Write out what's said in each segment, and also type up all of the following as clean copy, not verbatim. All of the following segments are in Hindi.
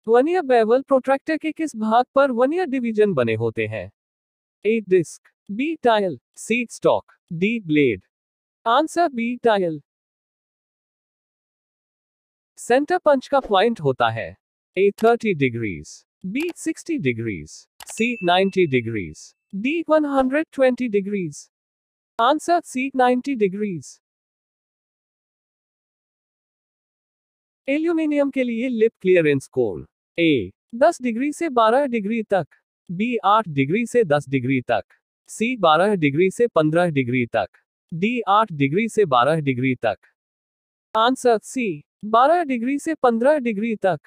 वर्नियर बेवल प्रोट्रैक्टर के किस भाग पर वर्नियर डिवीजन बने होते हैं? A disc, B tile, C stock, D blade. Answer B tile. Centre punch का पॉइंट होता है A 30 degrees, B 60 degrees, C 90 degrees, D 120 degrees. Answer C 90 degrees. Aluminium के लिए लिप क्लियरेंस कोण ए 10 डिग्री से 12 डिग्री तक, बी 8 डिग्री से 10 डिग्री तक, सी 12 डिग्री से 15 डिग्री तक, डी 8 डिग्री से 12 डिग्री तक। आंसर सी 12 डिग्री से 15 डिग्री तक।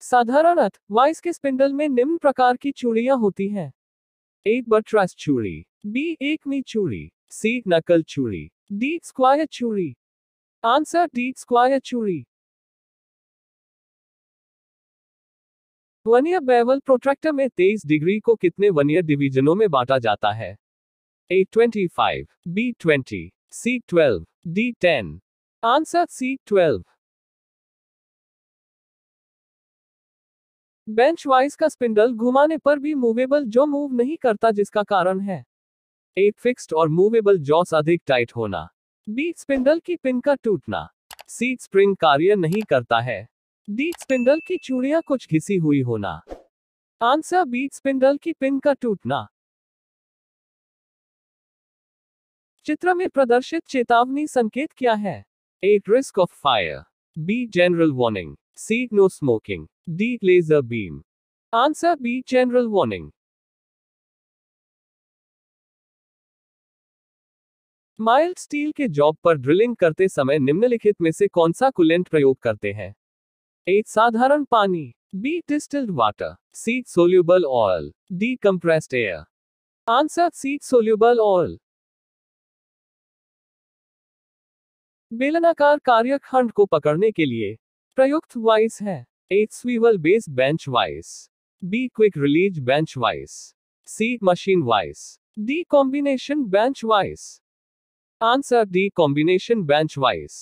साधारणतः वाइस के स्पिंडल में निम्न प्रकार की चूड़ियां होती हैं। ए बटरस चूड़ी, बी एकमी चूड़ी, सी नकल चूड़ी, डी स्क्वायर चूड़ी। आंसर डी स्क्वायर चूड़ी। वर्नियर बेवल प्रोट्रैक्टर में 23 डिग्री को कितने वर्नियर डिवीजनों में बांटा जाता है? A 25, B 20, C 12, D 10। Answer C 12। Bench vice का स्पिंडल घुमाने पर भी मूवेबल जॉ मूव नहीं करता, जिसका कारण है ए फिक्स्ड और मूवेबल जॉस अधिक टाइट होना, बी स्पिंडल की पिन का टूटना, सी स्प्रिंग कार्य नहीं करता है, डी स्पिंडल की चूड़ियां कुछ घिसी हुई होना। आंसर बी स्पिंडल की पिन का टूटना। चित्र में प्रदर्शित चेतावनी संकेत क्या है? A risk of fire, B general warning, C no smoking, D laser beam. Answer B general warning. Mild steel के जॉब पर ड्रिलिंग करते समय निम्नलिखित में से कौन सा कूलेंट प्रयोग करते हैं? ए साधारण पानी, B distilled water, C soluble oil, D compressed air. Answer C soluble oil. बेलनाकार कार्यखंड को पकड़ने के लिए प्रयुक्त वाइस है A swivel base bench vice, B quick release bench vice, C machine vice, D combination bench vice. Answer D combination bench vice.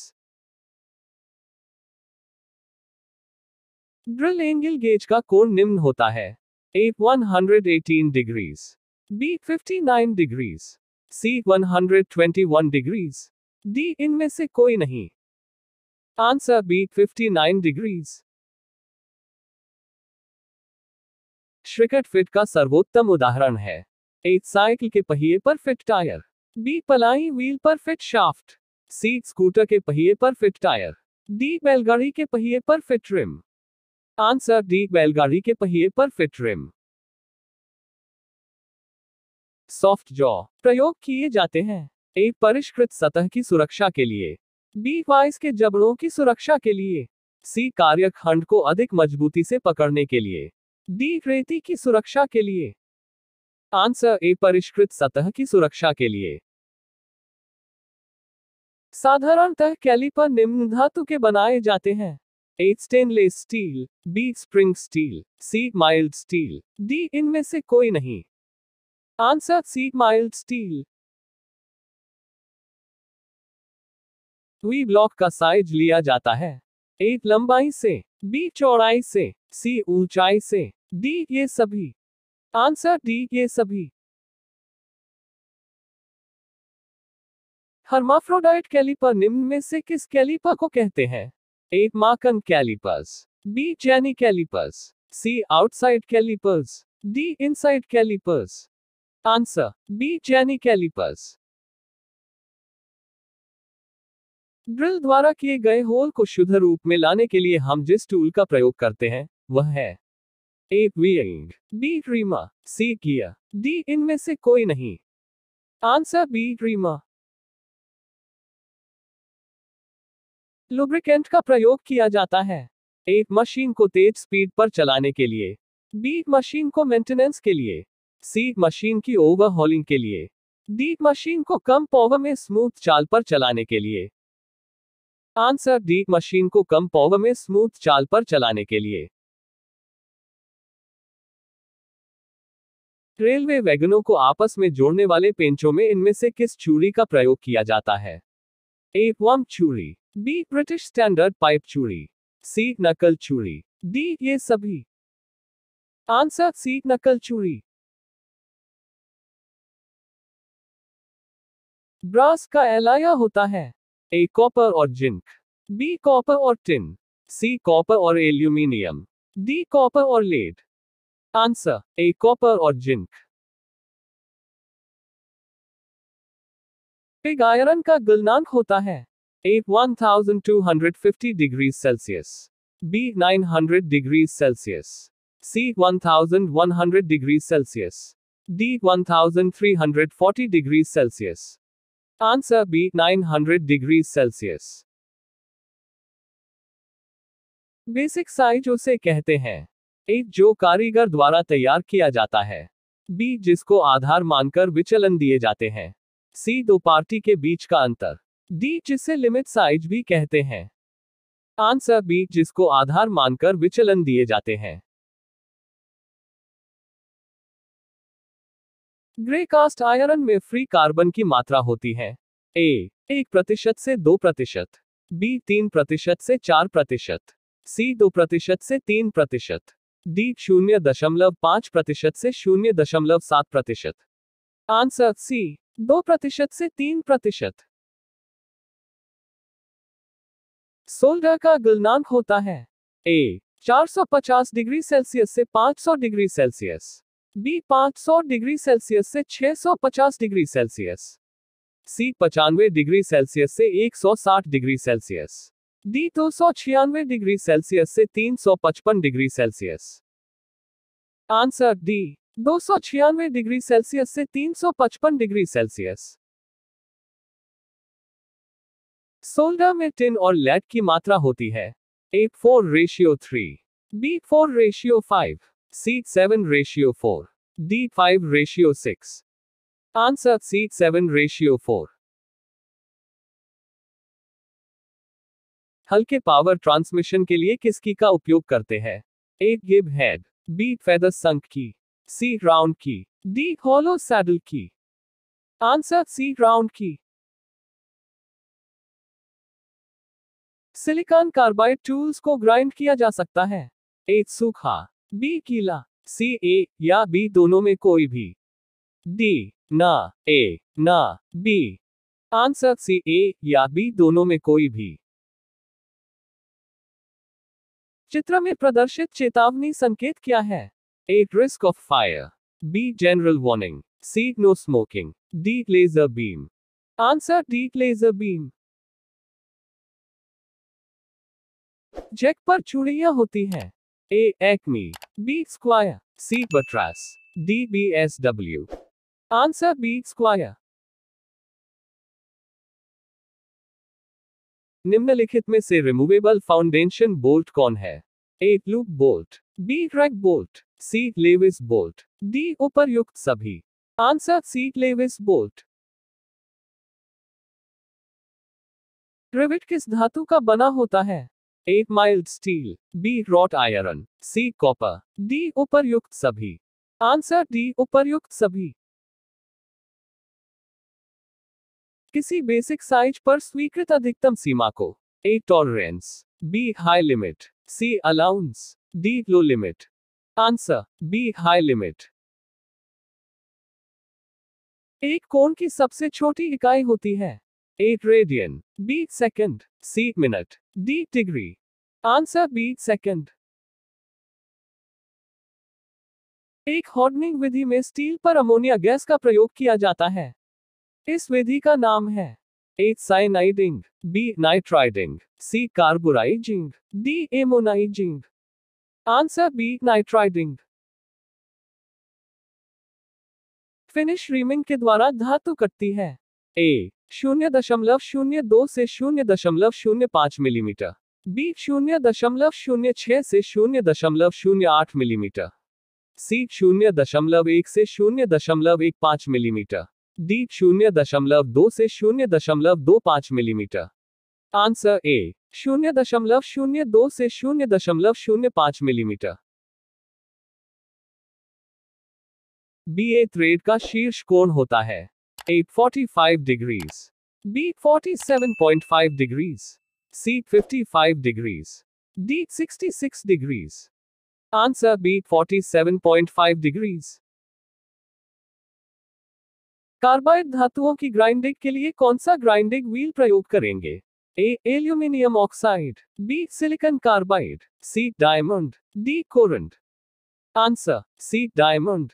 Drill angle gauge का कोण निम्न होता है A 118 degrees, B 59 degrees, C 121 degrees, D इनमें से कोई नहीं। Answer B 59 degrees. Shrink fit का सर्वोत्तम उदाहरण है ए साइकिल के पहिए पर fit tyre, B pulley wheel पर फिट शाफ्ट, सी स्कूटर के पहिए पर फिट टायर, डी बैलगाड़ी के पहिए पर फिट रिम। आंसर डी बैलगाड़ी के पहिए पर फिट रिम। सॉफ्ट जॉ प्रयोग किए जाते हैं ए परिष्कृत सतह की सुरक्षा के लिए, बी वाइस के जबड़ों की सुरक्षा के लिए, सी कार्यखंड को अधिक मजबूती से पकड़ने के लिए, डी रेती की सुरक्षा के लिए। आंसर ए परिष्कृत सतह की सुरक्षा के लिए। साधारणतः कैलिपर निम्न धातु के बनाए जाते हैं A stainless steel, B spring steel, C mild steel, D इनमें से कोई नहीं। Answer C mild steel. V block का साइज लिया जाता है ए लंबाई से, बी चौड़ाई से, सी ऊंचाई से, डी ये सभी। आंसर डी ये सभी। हर्माफ्रोडाइट कैलिपर निम्न में से किस कैलिपर को कहते हैं? A marking calipers, B jenny calipers, C outside calipers, D inside calipers. Answer B jenny calipers. Drill द्वारा किए गए होल को शुद्ध रूप में लाने के लिए हम जिस टूल का प्रयोग करते हैं वह है ए व्हीइंग, बी रीमा, सी गियर, डी इनमें से कोई नहीं। Answer B Reema. लुब्रिकेंट का प्रयोग किया जाता है ए मशीन को तेज स्पीड पर चलाने के लिए, बी मशीन को मेंटेनेंस के लिए, सी मशीन की ओवरहॉलिंग के लिए, डी मशीन को कम पावर में स्मूथ चाल पर चलाने के लिए। आंसर डी मशीन को कम पावर में स्मूथ चाल पर चलाने के लिए। रेलवे वैगनों को आपस में जोड़ने वाले पेंचों में इनमें से किस छुरी का प्रयोग किया जाता है? ए वर्म छुरी, बी ब्रिटिश स्टैंडर्ड पाइप चूड़ी, सी नकल चूड़ी, डी ये सभी। आंसर सी नकल चूड़ी। ब्रास का एलाया होता है, ए कॉपर और जिंक, बी कॉपर और टिन, सी कॉपर और एल्यूमिनियम, डी कॉपर और लेड। आंसर ए कॉपर और जिंक। पिग आयरन का गलनांक होता है, A 1250 degree Celsius, B 900 degree Celsius, C 1100 degree Celsius, D 1340 degree Celsius. Answer B 900 degree Celsius. Basic size उसे कहते हैं, ए जो कारीगर द्वारा तैयार किया जाता है, बी जिसको आधार मानकर विचलन दिए जाते हैं, सी दो पार्टी के बीच का अंतर, डी जिसे लिमिट साइज भी कहते हैं। आंसर बी जिसको आधार मानकर विचलन दिए जाते हैं। ग्रे कास्ट आयरन में फ्री कार्बन की मात्रा होती है, ए 1% से 2%, बी 3% से 4%, सी 2% से 3%, डी 0.5% से 0.7%। आंसर सी 2% से 3%। सोल्डर का गलनांक होता है, ए 450 डिग्री सेल्सियस से 500 degree Celsius, B 500 degree Celsius से 650 degree Celsius, C 95 degree Celsius से 160 degree Celsius, D 296 degree Celsius से 355 degree Celsius. Answer D 296 degree Celsius से 355 डिग्री सेल्सियस। सोल्डर में टिन और लेड की मात्रा होती है, A 4:3, B 4:5, C 7:4, D 5:6। Answer C 7:4। हल्के पावर ट्रांसमिशन के लिए किसकी का उपयोग करते हैं, ए Gibb head, B feather sunk की, सी राउंड की, डी हॉलो सैडल की। आंसर सी राउंड की। सिलिकॉन कार्बाइड टूल्स को ग्राइंड किया जा सकता है, ए सूखा, बी गीला, सी ए या बी दोनों में कोई भी, डी ना ए ना बी। आंसर सी ए या बी दोनों में कोई भी। चित्र में प्रदर्शित चेतावनी संकेत क्या है, A risk of fire, B general warning, C no smoking, D laser beam. Answer D laser beam. Jack पर चूड़ियां होती हैं, A acme, B square, C buttress, D BSW। Answer B square. निम्नलिखित में से रिमूवेबल फाउंडेशन बोल्ट कौन है, A loop bolt, B drag bolt, C Lewis bolt, D उपर्युक्त सभी। Answer C Lewis bolt. Rivet किस धातु का बना होता है, A mild steel, B wrought iron, C copper, D उपर्युक्त सभी। आंसर डी उपर्युक्त सभी। किसी बेसिक साइज पर स्वीकृत अधिकतम सीमा को, A tolerance, B high limit, C allowance, D low limit. Answer B high limit. एक कोण की सबसे छोटी इकाई होती है, A radian, B second, C minute, D degree. Answer B second. एक हॉर्डनिंग विधि में स्टील पर अमोनिया गैस का प्रयोग किया जाता है, इस विधि का नाम है, A cyaniding, B nitriding, C carburising, D ammonizing. Answer B nitriding. Finish reaming के द्वारा धातु कटती है, ए 0.02 से 0.05 मिलीमीटर, बी 0.06 से 0.08 मिलीमीटर, सी 0.1 से 0.15 मिलीमीटर, डी 0.2 से 0.25 मिलीमीटर। आंसर ए 0.02 से 0.05 मिलीमीटर। BA थ्रेड का शीर्ष कोण होता है, A 45 degrees, B 47.5 degrees, C. 55 degrees. D. 66 degrees. Answer B. 47.5 degrees. Carbide धातुओं की ग्राइंडिंग के लिए कौन सा ग्राइंडिंग व्हील प्रयोग करेंगे? A. Aluminium oxide, B. Silicon carbide, C. Diamond, D. Corundum. Answer C. Diamond.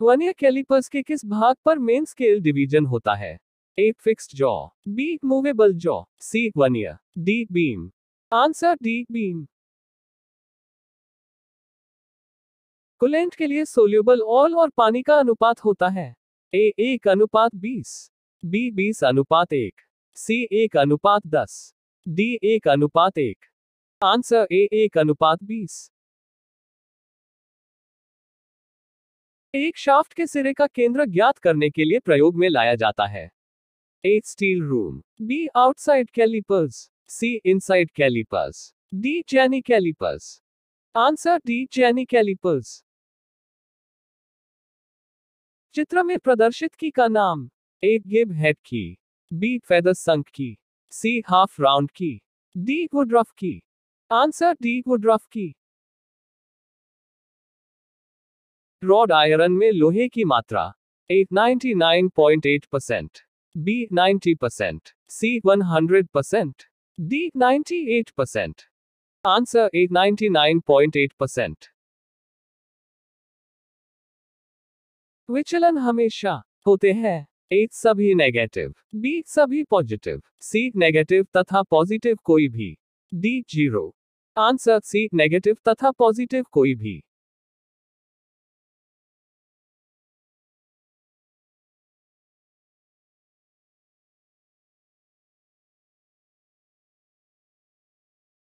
Vernier calipers के किस भाग पर मेन स्केल डिवीजन होता है? A. Fixed jaw, B. Movable jaw, C. Vernier, D. Beam. Answer D. Beam. Coolant के लिए सोल्यूबल ऑयल और पानी का अनुपात होता है? A. 1:20, B. 20:1, C. 1:10, D. 1:1. Answer A. 1:20. एक शाफ्ट के सिरे का केंद्र ज्ञात करने के लिए प्रयोग में लाया जाता है? A. Steel rule, B. Outside calipers, C. Inside calipers, D. Jenny calipers. Answer D. Jenny calipers. चित्र में प्रदर्शित की का नाम? A. Gib head key, B. Feather sunk key, C. Half round key, D. Woodruff key. Answer D. Woodruff key. Wrought iron में लोहे की मात्रा? A. 99.8%, B. 90%, C. 100%, D. 98%. Answer A. 99.8%. विचलन हमेशा होते हैं? A. सभी नेगेटिव, B. सभी पॉजिटिव, C. नेगेटिव तथा पॉजिटिव कोई भी, D. 0. Answer C. नेगेटिव तथा पॉजिटिव कोई भी.